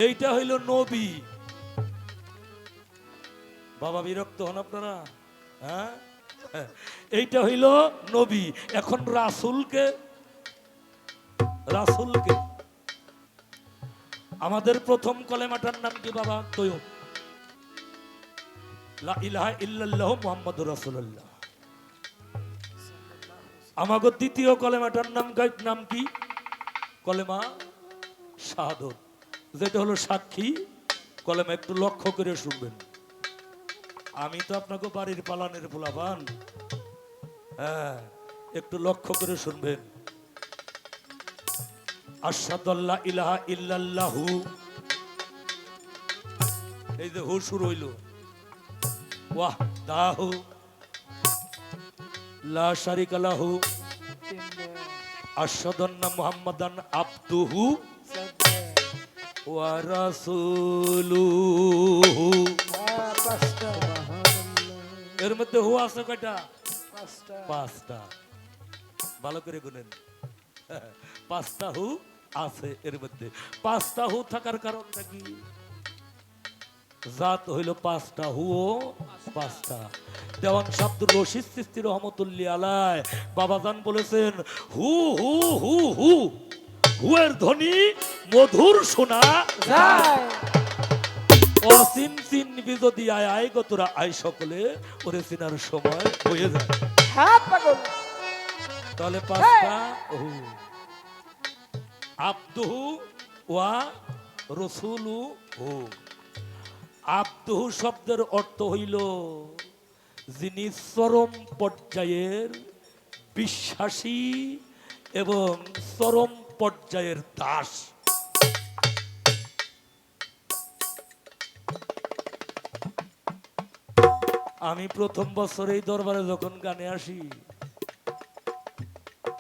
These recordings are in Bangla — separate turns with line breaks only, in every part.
এইটা হইল নবী। বাবা বিরক্ত হন আপনারা? হ্যাঁ, এইটা হইল নবী। এখন রাসূলকে, রাসূলকে আমাদের প্রথম কলেমাটার নাম কি বাবা? তৈয়ব, লা ইলাহা ইল্লাল্লাহু মুহাম্মাদুর রাসূলুল্লাহ। আমাদের দ্বিতীয় কলেমাটার নাম কি? কলেমা শাহাদত, যেটা হলো সাক্ষী কলেমা। একটু লক্ষ্য করে শুনবেন। আমি তো আপনাকে বাড়ির পালানের পোলাপান, হ্যাঁ, একটু লক্ষ্য করে শুনবেন। আশহাদু আল্লা ইলাহা ইল্লাল্লাহু, এই যে হু শুরু হইল, ওয়াহদাহু লা শারিকা লাহু, আশহাদু আন্না মুহাম্মাদান আবদুহু ওয়া রাসূলুহু। এর মধ্যে হু আছে কয়টা? পাঁচটা। ভালো করে গুনেন। পাঁচটা হু আছে এর মধ্যে। পাঁচটা হু থাকার কারণটা কি? জাত হইল পাঁচটা, হুও পাঁচটা। দেওয়ান শাব্দুর রশিদ চিশতি রহমতুল্লাহ আলাইহি বাবাজান বলেছেন, হু হু হু হু, হুয়ের ধ্বনি মধুর শোনা যায়। অসীম চিনবি যদি আয় আয় গো তোরা আয় সকলে, ওরে চিনার সময় হয়ে যায়। তাহলে পাঁচটা হু। আব্দুহু ওয়া রাসূলুহু। আব্দুহু শব্দের অর্থ হইল যিনি চরম পর্যায়ের বিশ্বাসী এবং চরম পর্যায়ের দাস। আমি প্রথম বছর এই দরবারে যখন গানে আসি,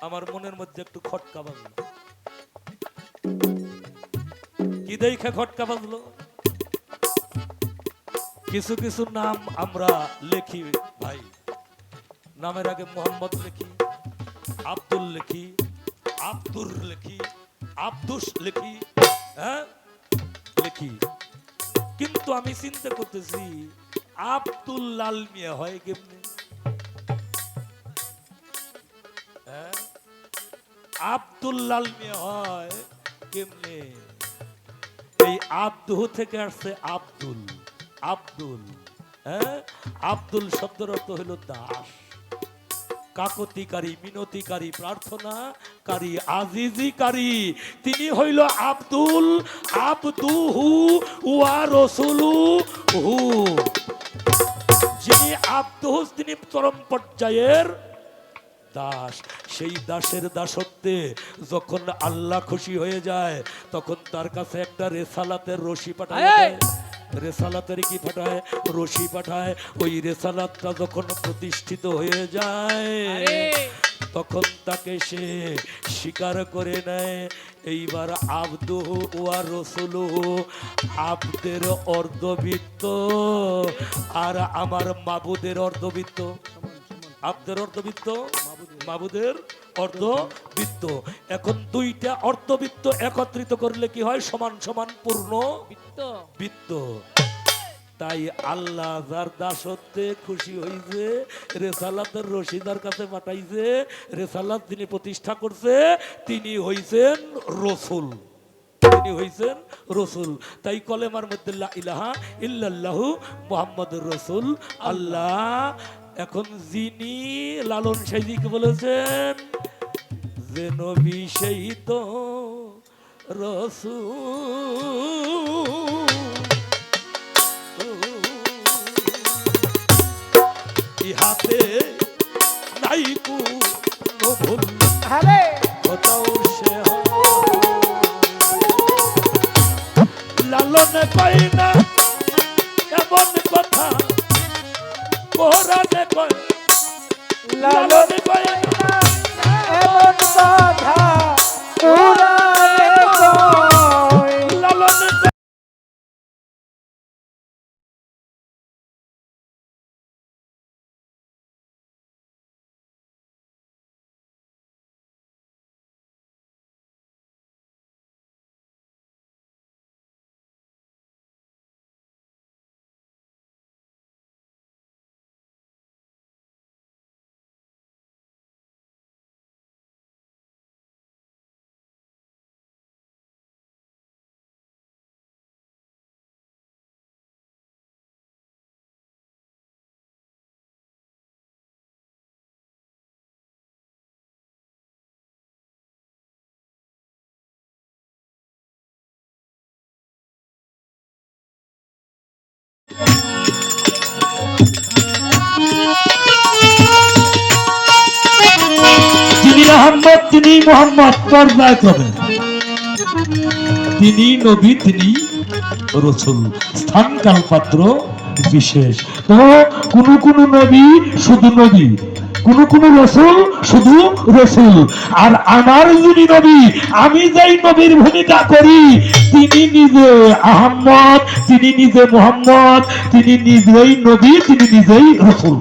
আমার মনের মধ্যে একটু খটকা বাজলো। কি দেখে খটকা বাজলো? কিছু কিছু নাম আমরা লেখি ভাই, নামের আগে মোহাম্মদ লিখি, আব্দুল লিখি, আব্দুর লিখি, আব্দুস লিখি, হ্যাঁ লিখি। কিন্তু আমি চিন্তা করতেছি আব্দুল লাল মিয়া হয় কেমনে? হ্যাঁ, আব্দুল লাল মিয়া হয় কেমনে? এই আব্দুহু থেকে আসছে আব্দুল। আব্দুল, হ্যাঁ, আব্দুল শব্দের অর্থ হইল দাস, কাকতিকারী, মিনতিকারী, প্রার্থনাকারী, আজিজিকারী। তিনি হইল আব্দুল। আব্দুহু ওয়া রাসূলুহু। যিনি আব্দুহু তিনি চরম পর্যায়ের দাস। সেই দাসের দাসত্বে যখন আল্লাহ খুশি হয়ে যায়, তখন তার কাছে একটা রেসালাতের রশি পাঠায়। রেসালাতের কি পাঠায়? রশি পাঠায়। ওই রেসালাতটা যখন প্রতিষ্ঠিত হয়ে যায়, তখন তাকে সে স্বীকার করে নেয়। এইবার আব্দুহু ওয়া রাসূলুহু, আব্দের অর্ধবৃত্ত আর আমার মাবুদের অর্ধবৃত্ত। আব্দের অর্ধবৃত্ত, মাবুদের অর্ধবৃত্ত। এখন দুইটা অর্ধবৃত্ত একত্রিত করলে কি হয়? সমান সমান পূর্ণ বৃত্ত। তাই আল্লাহ যার দাসত্বে খুশি হইছে, রেসালাতের রশিদার কাছে পাঠাইছে, রেসালাত যিনি প্রতিষ্ঠা করছে তিনি হইছেন রসুল। তিনি হইছেন রসুল। তাই কলেমার মধ্যে লা ইলাহা ইল্লাল্লাহু মুহাম্মাদুর রাসূল আল্লাহ। এখন যিনি লালন সাইদিকে বলেছেন যে নবী সেই তো রাসূল, ইহাতে নাই কোনো ভুল, কোথাও সে লালন কয় না এমন কথা, কোরআনে কয়, লালন কয় না
এমন কথা। তিনি মোহাম্মদ পর্যায়ক্রমে তিনি নবী তিনি রসুল, স্থান কাল পাত্র বিশেষ। তো কোন নবী শুধু নবী, কোন রসুল শুধু রসুল। আর আমার যিনি নবী, আমি যেই নবীর ভূমিকা করি, তিনি নিজে আহম্মদ, তিনি নিজে মোহাম্মদ, তিনি নিজেই নবী, তিনি নিজেই রসুল।